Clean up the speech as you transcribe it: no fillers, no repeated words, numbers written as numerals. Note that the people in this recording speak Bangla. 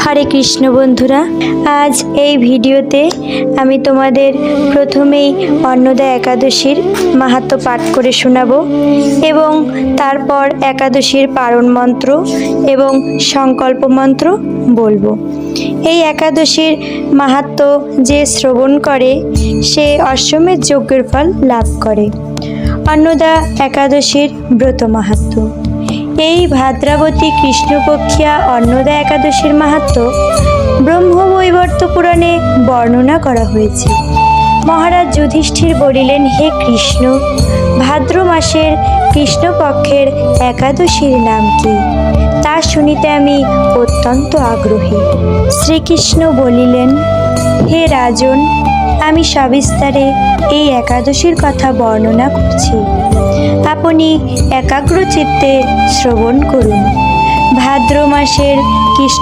হরে কৃষ্ণ বন্ধুরা, আজ এই ভিডিওতে আমি তোমাদের প্রথমেই অন্নদা একাদশীর মাহাত্ম্য পাঠ করে শোনাবো এবং তারপর একাদশীর পারণ মন্ত্র এবং সংকল্প মন্ত্র বলবো। এই একাদশীর মাহাত্ম্য যে শ্রবণ করে সে অশ্বমেধ যজ্ঞের ফল লাভ করে। অন্নদা একাদশীর ব্রত মাহাত্ম্য। এই ভাদ্রাবতী কৃষ্ণপক্ষিয়া অন্নদা একাদশীর মাহাত্ম্য ব্রহ্মবৈবর্ত পুরাণে বর্ণনা করা হয়েছে। মহারাজ যুধিষ্ঠির বলিলেন, হে কৃষ্ণ, ভাদ্র মাসের কৃষ্ণপক্ষের একাদশীর নাম কি? তা শুনিতে আমি অত্যন্ত আগ্রহী। শ্রীকৃষ্ণ বলিলেন, হে রাজন, আমি সবিস্তারে এই একাদশীর কথা বর্ণনা করছি, আপনি একাগ্র চিত্তে শ্রবণ করুন। ভাদ্র মাসের কৃষ্ণ